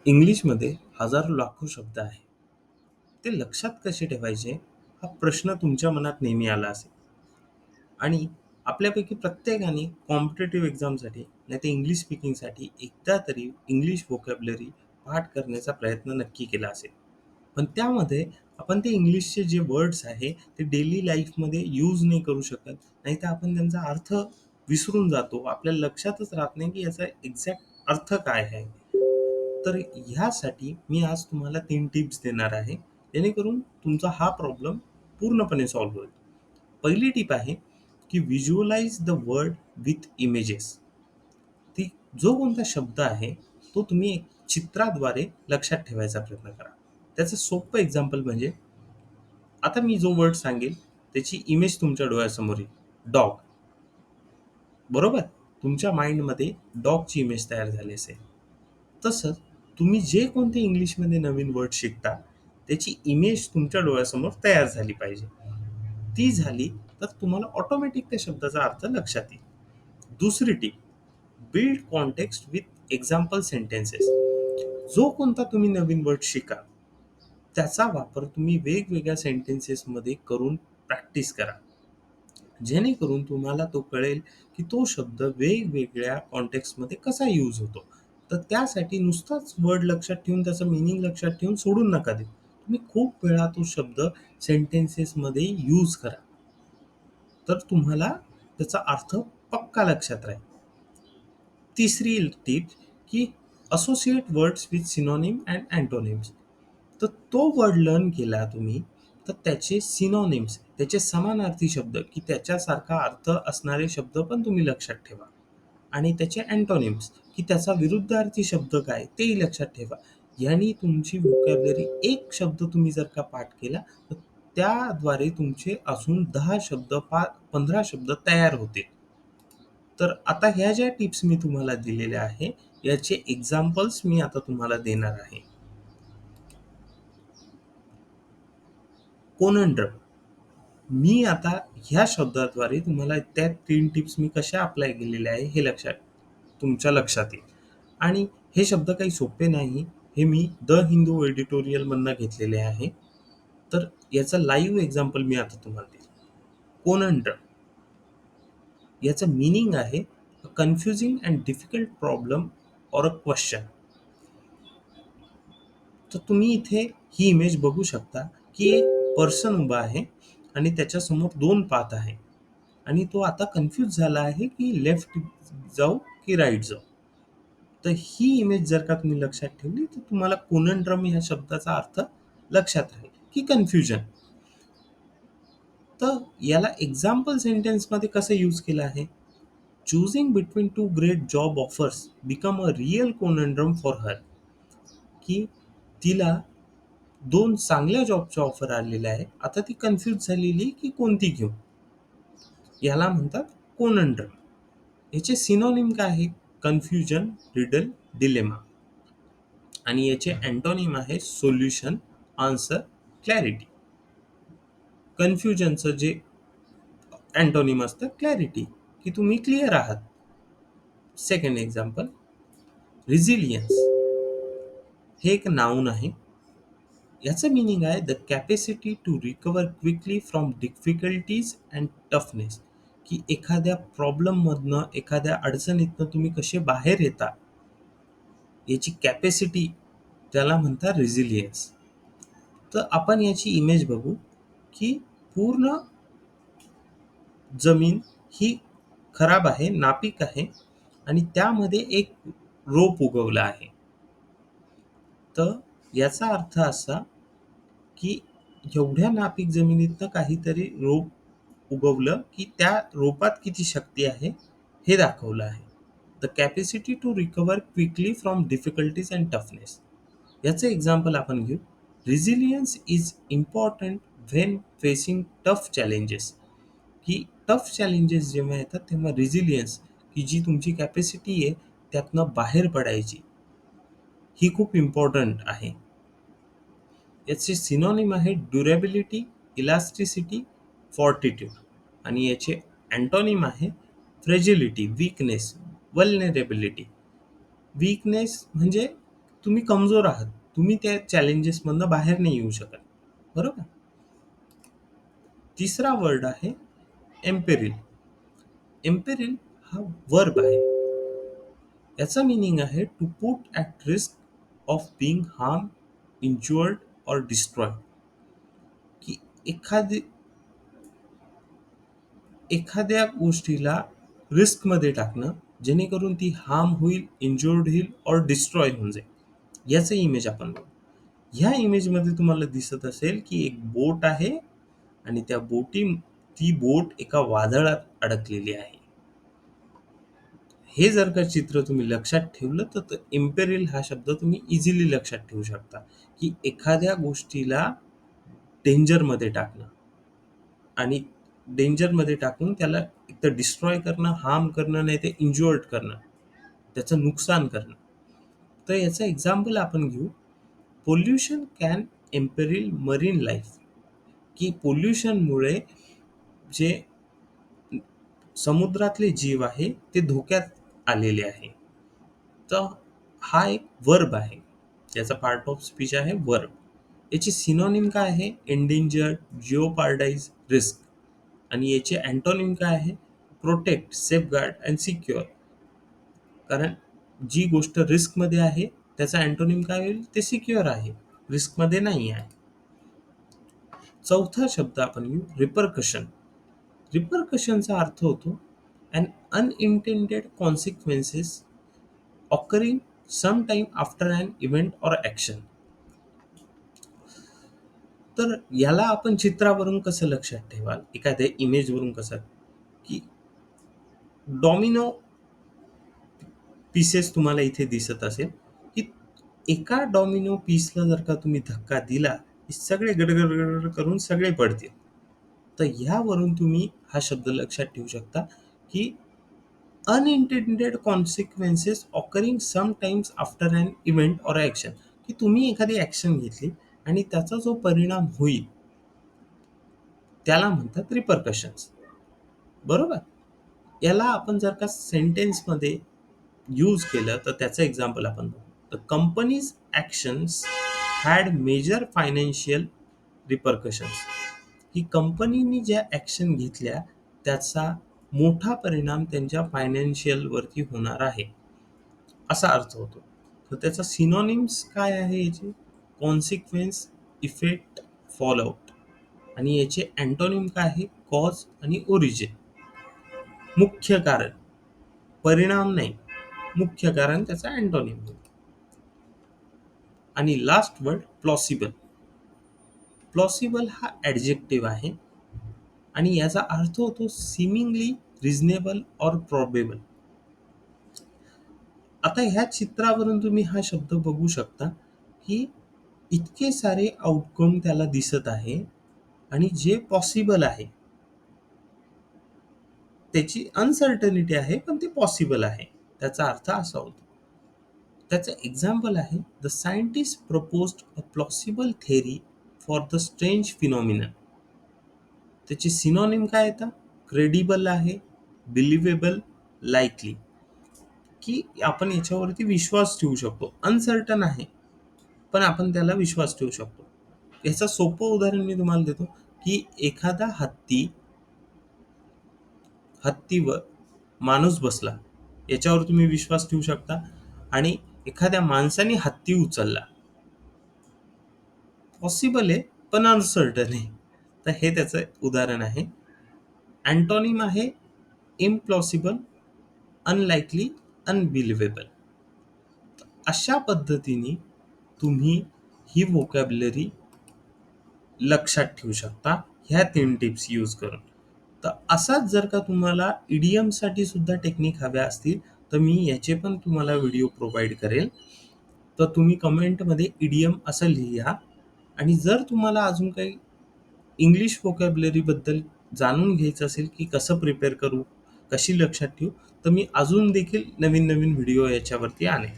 इंग्लिशमध्ये हजारो लाखो शब्द आहेत. ते लक्षात कसे ठेवायचे हा प्रश्न तुमच्या मनात नेहमी आला असेल. आणि आपल्यापैकी प्रत्येकाने कॉम्पिटेटिव्ह एक्झामसाठी नाही तर इंग्लिश स्पीकिंगसाठी एकदा तरी इंग्लिश व्होकॅब्युलरी पाठ करण्याचा प्रयत्न नक्की केला असेल. पण त्यामध्ये आपण ते इंग्लिशचे जे वर्ड्स आहे ते डेली लाईफमध्ये यूज नाही करू शकत. नाहीतर आपण त्यांचा अर्थ विसरून जातो. आपल्या लक्षातच राहत नाही की याचा एक्झॅक्ट अर्थ काय आहे. तर ह्यासाठी मी आज तुम्हाला 3 टिप्स देणार आहे, जेणेकरून तुमचा हा प्रॉब्लेम पूर्णपणे सॉल्व्ह होईल. पहिली टिप आहे, की visualise the word with images. ती जो कोणता शब्द आहे, तो तुम्ही एक चित्राद्वारे लक्षात ठेवायचा प्रयत्न करा. त्याचं सोपं एक्झाम्पल म्हणजे, आता मी जो वर्ड सांगेल, त्याची इमेज तुमच्या डोळ्यासमोर येईल. डॉग. बरोबर? तुमच्या माइंडमध्ये डॉगची इमेज तयार झाली असेल. तसंच तुम्ही जे कोणते इंग्लिशमध्ये नवीन वर्ड शिकता, त्याची इमेज तुमच्या डोळ्यासमोर तयार झाली पाहिजे. ती झाली तर तुम्हाला ऑटोमॅटिक त्या शब्दाचा अर्थ लक्षात येईल. दुसरी tip, build context with example sentences. जो कोणता तुम्ही नवीन वर्ड शिका, त्याचा वापर तुम्ही वेगवेगळ्या सेंटेन्सेसमध्ये करून प्रॅक्टिस करा. जेणेकरून तुम्हाला तो कळेल की तो शब्द वेगवेगळ्या कॉन्टेक्स्टमध्ये कसा यूज होतो. तर त्यासाठी नुसताच वर्ड लक्षात ठेवून त्याचं मिनिंग लक्षात ठेवून सोडून नका देऊ. तुम्ही खूप वेळा तो शब्द सेंटेन्सेसमध्ये यूज करा. तर तुम्हाला त्याचा अर्थ पक्का लक्षात राहील. तिसरी टिप, की associate words with synonym and antonyms. तर तो वर्ड लर्न केला तुम्ही, तर त्याचे सिनोनिम्स, त्याचे समानार्थी शब्द, की त्याच्यासारखा अर्थ असणारे शब्द पण तुम्ही लक्षात ठेवा. आणि त्याचे अँटोनिम्स, की त्याचा विरुद्धार्थी शब्द काय तेही लक्षात ठेवा. यांनी तुमची व्होकॅब्युलरी एक शब्द तुम्ही जर का पाठ केला, तर त्याद्वारे तुमचे अजून 10 शब्द 15 शब्द तयार होतील. तर आता ह्या ज्या टिप्स मी तुम्हाला दिलेल्या आहे, याचे एक्झाम्पल्स मी आता तुम्हाला देणार आहे. कोनंड्रम. मी आता ह्या शब्दाद्वारे तुम्हाला त्या 3 टिप्स मी कशा अप्लाय केलेल्या आहे हे तुमच्या लक्षात येईल. आणि हे शब्द काही सोपे नाही. हे मी द हिंदू एडिटोरियलमधनं घेतलेले आहे. तर याचं लाईव्ह एक्झाम्पल मी आता तुम्हाला देईल. कोनंड्रम. याचं मीनिंग आहे a confusing and difficult problem or a question. तर तुम्ही इथे ही इमेज बघू शकता, की एक पर्सन उभा आहे आणि त्याच्यासमोर 2 पाथ आहे आणि तो आता कन्फ्यूज झाला आहे, की लेफ्ट जाऊ की राइट जाऊ. तर ही इमेज जर का तुम्ही लक्षात ठेवली, तर तुम्हाला कोनंड्रम ह्या शब्दाचा अर्थ लक्षात राहील, की कन्फ्युजन. तर याला एक्झाम्पल सेंटेन्समध्ये कसं यूज केलं आहे? Choosing between two great job offers become a real conundrum for her. की तिला 2 चांगल्या जॉबच्या ऑफर आलेल्या आहे. आता ती कन्फ्यूज झालेली की कोणती घेऊ? याला म्हणतात कोनंड्रम. याचे सिनोनिम काय आहे? Confusion, riddle, dilemma. आणि याचे अँटोनिम आहे सोल्युशन, आन्सर, क्लॅरिटी. कन्फ्युजनचं जे अँटोनिम असतं क्लॅरिटी, की तुम्ही क्लिअर आहात. Second example, resilience. हे एक नाऊन आहे. याचं मीनिंग आहे the capacity to recover quickly from difficulties and toughness. की एखाद्या प्रॉब्लेममधनं, एखाद्या अडचणीतनं तुम्ही कसे बाहेर येता, याची कॅपॅसिटी, त्याला म्हणतात रेझिलियन्स. तर आपण याची इमेज बघू, की पूर्ण जमीन ही खराब आहे, नापीक आहे आणि त्यामध्ये एक रोप उगवला आहे. तर याचा अर्थ असा, की एवढ्या नापीक जमिनीतनं काहीतरी रोप उगवलं, की त्या रोपात किती शक्ती आहे हे दाखवलं आहे. The capacity to recover quickly from difficulties and toughness. याचं एक्झाम्पल आपण घेऊ. Resilience is important when facing tough challenges. की टफ चॅलेंजेस जेव्हा येतात तेव्हा रेझिलियन्स, की जी तुमची कॅपॅसिटी आहे त्यातनं बाहेर पडायची, ही खूप इम्पॉर्टंट आहे. याचे सिनोनिम आहे ड्युरेबिलिटी, इलास्टिसिटी, फॉर्टिट्यूड. आणि याचे अँटोनिम आहे फ्रेजिलिटी, वीकनेस, वल्नरेबिलिटी. वीकनेस म्हणजे तुम्ही कमजोर आहात. तुम्ही त्या चॅलेंजेसमधनं बाहेर नाही येऊ शकत. बरोबर? तिसरा वर्ड आहे एम्पेरिल. एम्पेरिल हा वर्ब आहे. याचा मीनिंग आहे to put at risk of being harm, injured or destroy. की एखादी एखाद्या गोष्टीला रिस्कमध्ये टाकणं, जेणेकरून ती हार्म होईल, इंज्युअर्ड होईल और डिस्ट्रॉय होऊन जाईल. याचं इमेज आपण बघू. ह्या इमेजमध्ये तुम्हाला दिसत असेल की एक बोट आहे आणि ती बोट एका वादळात अडकलेली आहे. हे जर का चित्र तुम्ही लक्षात ठेवलं तर इम्पेरिल हा शब्द तुम्ही इझिली लक्षात ठेवू शकता, की एखाद्या गोष्टीला डेंजरमध्ये टाकणं आणि डेंजरमध्ये टाकून त्याला एकतर डिस्ट्रॉय करणं, हार्म करणं, नाही ते इंज्युअर्ड करणं, त्याचं नुकसान करणं. तर याचं एक्झाम्पल आपण घेऊ. Pollution can imperil marine life. की पोल्युशनमुळे जे समुद्रातले जीव आहे ते धोक्यात आलेले आहे. तर हा एक वर्ब आहे. याचा पार्ट ऑफ स्पीच आहे वर्ब. याची सिनोनिम काय आहे? Endangered, jeopardize, risk. आणि याचे अँटोनिम काय आहे? Protect, safeguard and secure. कारण जी गोष्ट रिस्कमध्ये आहे त्याचा अँटोनिम काय होईल? ते सिक्युअर आहे, रिस्कमध्ये नाही आहे. चौथा शब्द आपण घेऊ रिपरकशन. रिपरकशनचा अर्थ होतो an unintended consequences occurring some time after an event or action. तर याला आपण चित्रावरून कसं लक्षात ठेवाल, एखाद्या इमेजवरून कसं, की डॉमिनो पीसेस तुम्हाला इथे दिसत असेल, की एका डॉमिनो पीसला जर का तुम्ही धक्का दिला, की सगळे गडगड करून सगळे पडतील. तर ह्यावरून तुम्ही हा शब्द लक्षात ठेवू शकता, की unintended consequences occurring sometimes after an event or action. की तुम्ही एखादी ॲक्शन घेतली आणि त्याचा जो परिणाम होईल त्याला म्हणतात रिपरकशन्स. बरोबर? याला आपण जर का सेंटेन्समध्ये यूज केलं तर त्याचं एक्झाम्पल आपण बघू. The company's actions had major financial repercussions. ही कंपनीने ज्या ॲक्शन घेतल्या त्याचा मोठा परिणाम त्यांच्या फायनान्शियलवरती होणार आहे, असा अर्थ होतो. तर त्याचा सिनोनिम्स काय आहे याचे? Consequence, effect, fallout. आणि याचे अँटोनिम काय आहे? कॉज आणि ओरिजिन. मुख्य कारण, परिणाम नाही, मुख्य कारण त्याचा अँटोनिम. आणि लास्ट वर्ड प्लॉसिबल. प्लॉसिबल हा ॲडजेक्टिव्ह आहे आणि याचा अर्थ होतो सिमिंगली रिझनेबल ऑर प्रॉबेबल. आता ह्या चित्रावरून तुम्ही हा शब्द बघू शकता, की इतके सारे आउटकम त्याला दिसत आहे आणि जे पॉसिबल आहे त्याची अनसर्टनिटी आहे, पण ते पॉसिबल आहे. त्याचा अर्थ असा होतो. त्याचं एक्झाम्पल आहे the scientist proposed a plausible theory for the strange phenomenon. त्याचे सिनोनिम काय येतात? क्रेडिबल आहे, बिलिव्हेबल, लाईकली. की आपण याच्यावरती विश्वास ठेवू शकतो. अनसर्टन आहे पण आपण त्याला विश्वास ठेवू शकतो. याचं सोपं उदाहरण मी तुम्हाला देतो, की एखादा हत्तीवर माणूस बसला, याच्यावर तुम्ही विश्वास ठेवू शकता. आणि एखाद्या माणसाने हत्ती उचलला, पॉसिबल आहे पण अनसर्टन आहे. तर हे त्याचं उदाहरण आहे. अँटोनिम आहे इम्प्लॉसिबल, अनलाइकली, अनबिलिव्हेबल. अशा पद्धतीने तुम्ही ही व्होकॅब्युलरी लक्षात ठेवू शकता ह्या 3 टिप्स यूज करून. तर असाच जर का तुम्हाला इडियमसाठी सुद्धा टेक्निक हव्या असतील तर मी याचे पण तुम्हाला व्हिडिओ प्रोव्हाइड करेल. तर तुम्ही कमेंटमध्ये इडियम असं लिहा. आणि जर तुम्हाला अजून काही इंग्लिश व्होकॅब्युलरीबद्दल जाणून घ्यायचं असेल, की कसं प्रिपेअर करू, कशी लक्षात ठेवू, तर मी अजून देखील नवीन नवीन व्हिडिओ याच्यावरती आणेन.